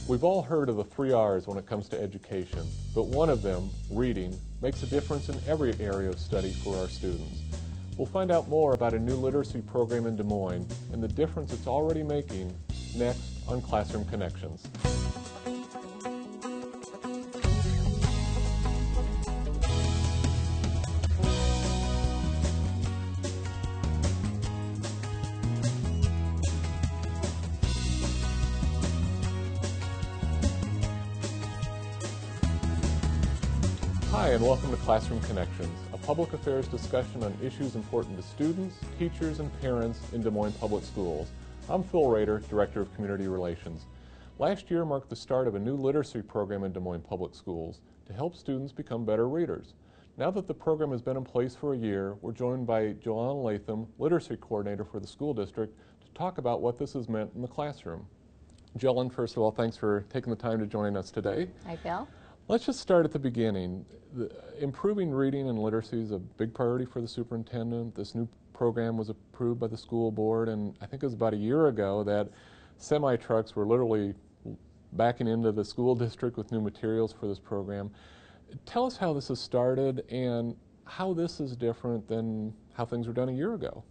We've all heard of the 3 R's when it comes to education, but one of them, reading, makes a difference in every area of study for our students. We'll find out more about a new literacy program in Des Moines and the difference it's already making next on Classroom Connections. Hi, and welcome to Classroom Connections, a public affairs discussion on issues important to students, teachers, and parents in Des Moines Public Schools. I'm Phil Roeder, Director of Community Relations. Last year marked the start of a new literacy program in Des Moines Public Schools to help students become better readers. Now that the program has been in place for a year, we're joined by JoEllen Latham, Literacy Coordinator for the school district, to talk about what this has meant in the classroom. JoEllen, first of all, thanks for taking the time to join us today. Hi, Phil. Let's just start at the beginning. Improving reading and literacy is a big priority for the superintendent. This new program was approved by the school board, and I think it was about a year ago that semi-trucks were literally backing into the school district with new materials for this program. Tell us how this has started and how this is different than how things were done a year ago.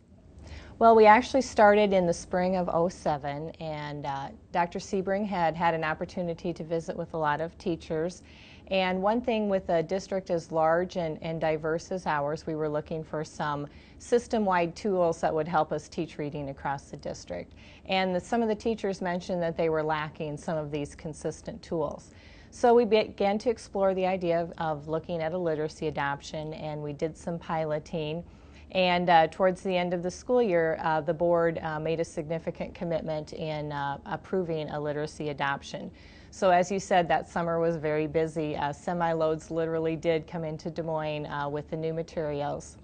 Well, we actually started in the spring of '07, and Dr. Sebring had an opportunity to visit with a lot of teachers. And one thing with a district as large and diverse as ours, we were looking for some system-wide tools that would help us teach reading across the district. And some of the teachers mentioned that they were lacking some of these consistent tools. So we began to explore the idea of looking at a literacy adoption, and we did some piloting. And towards the end of the school year, the board made a significant commitment in approving a literacy adoption. So as you said, that summer was very busy. Semi-loads literally did come into Des Moines with the new materials.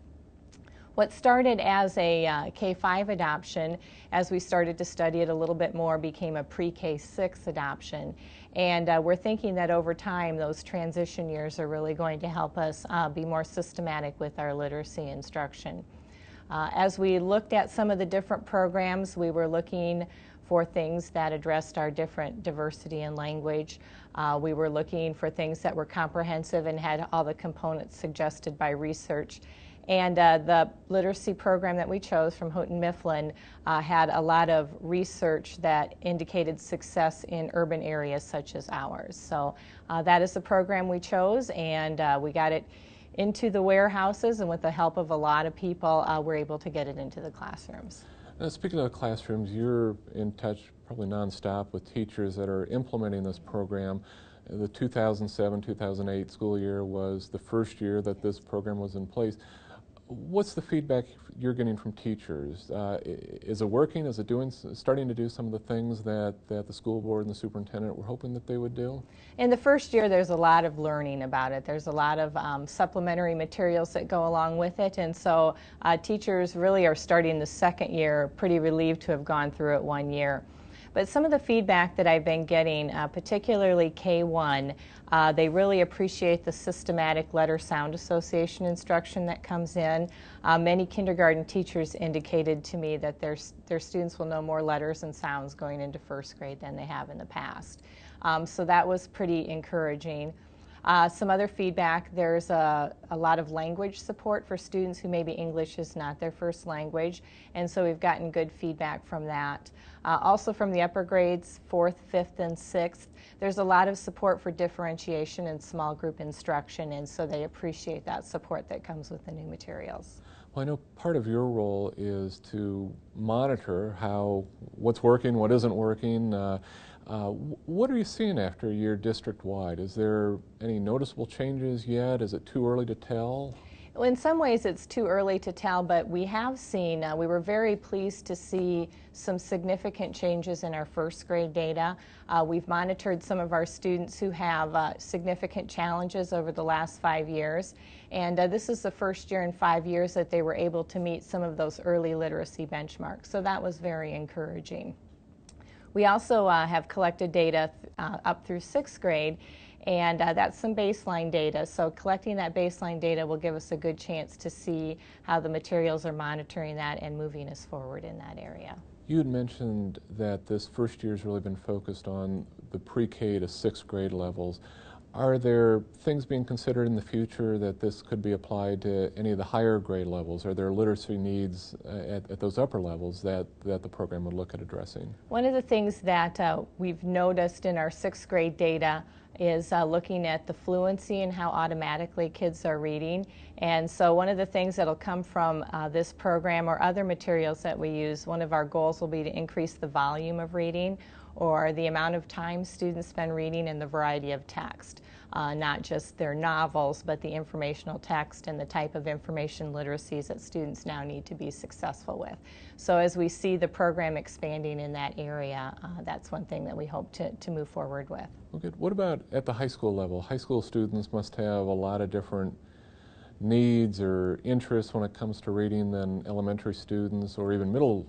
What started as a K-5 adoption, as we started to study it a little bit more, became a pre-K-6 adoption. And we're thinking that over time, those transition years are really going to help us be more systematic with our literacy instruction. As we looked at some of the different programs, we were looking for things that addressed our different diversity in language. We were looking for things that were comprehensive and had all the components suggested by research. And the literacy program that we chose from Houghton Mifflin had a lot of research that indicated success in urban areas such as ours. So that is the program we chose, and we got it into the warehouses, and with the help of a lot of people, we're able to get it into the classrooms. Now, speaking of the classrooms, you're in touch probably nonstop with teachers that are implementing this program. The 2007-2008 school year was the first year that this program was in place. What's the feedback you're getting from teachers? Is it working? Is it starting to do some of the things that the school board and the superintendent were hoping that they would do? In the first year, there's a lot of learning about it. There's a lot of supplementary materials that go along with it, and so teachers really are starting the second year pretty relieved to have gone through it 1 year. But some of the feedback that I've been getting, particularly K-1, they really appreciate the systematic letter-sound association instruction that comes in. Many kindergarten teachers indicated to me that their students will know more letters and sounds going into first grade than they have in the past. So that was pretty encouraging. Some other feedback, there's a lot of language support for students who maybe English is not their first language, and so we've gotten good feedback from that. Also from the upper grades, 4th, 5th, and 6th, there's a lot of support for differentiation and small group instruction, and so they appreciate that support that comes with the new materials. Well, I know part of your role is to monitor what's working, what isn't working. What are you seeing after a year district-wide? Is there any noticeable changes yet? Is it too early to tell? Well, in some ways it's too early to tell, but we have seen, we were very pleased to see some significant changes in our first grade data. We've monitored some of our students who have significant challenges over the last 5 years, and this is the first year in 5 years that they were able to meet some of those early literacy benchmarks, so that was very encouraging. We also have collected data up through 6th grade, and that's some baseline data. So collecting that baseline data will give us a good chance to see how the materials are monitoring that and moving us forward in that area. You had mentioned that this first year has really been focused on the pre-K to 6th grade levels. Are there things being considered in the future that this could be applied to any of the higher grade levels? Are there literacy needs at those upper levels that the program would look at addressing? One of the things that we've noticed in our 6th grade data is looking at the fluency and how automatically kids are reading. And so one of the things that will come from this program or other materials that we use, one of our goals will be to increase the volume of reading, or the amount of time students spend reading and the variety of text. Not just their novels, but the informational text and the type of information literacies that students now need to be successful with. So as we see the program expanding in that area, that's one thing that we hope to move forward with. Okay. What about at the high school level? High school students must have a lot of different needs or interests when it comes to reading than elementary students or even middle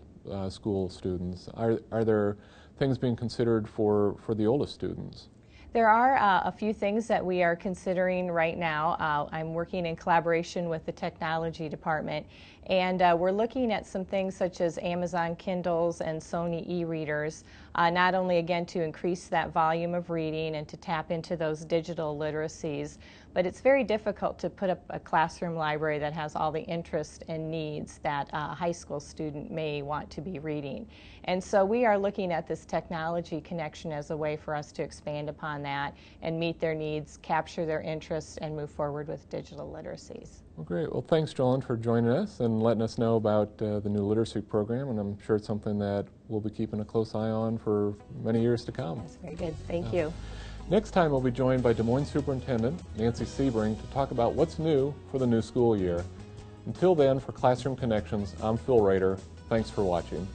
school students. Are there things being considered for the oldest students? There are a few things that we are considering right now. I'm working in collaboration with the technology department, and we're looking at some things such as Amazon Kindles and Sony e-readers, not only again to increase that volume of reading and to tap into those digital literacies, but it's very difficult to put up a classroom library that has all the interests and needs that a high school student may want to be reading. And so we are looking at this technology connection as a way for us to expand upon that and meet their needs, capture their interests, and move forward with digital literacies. Well, great. Well, thanks, JoEllen, for joining us and letting us know about the new literacy program, and I'm sure it's something that we'll be keeping a close eye on for many years to come. That's very good. Thank you. Next time, we'll be joined by Des Moines Superintendent Nancy Sebring to talk about what's new for the new school year. Until then, for Classroom Connections, I'm Phil Roeder. Thanks for watching.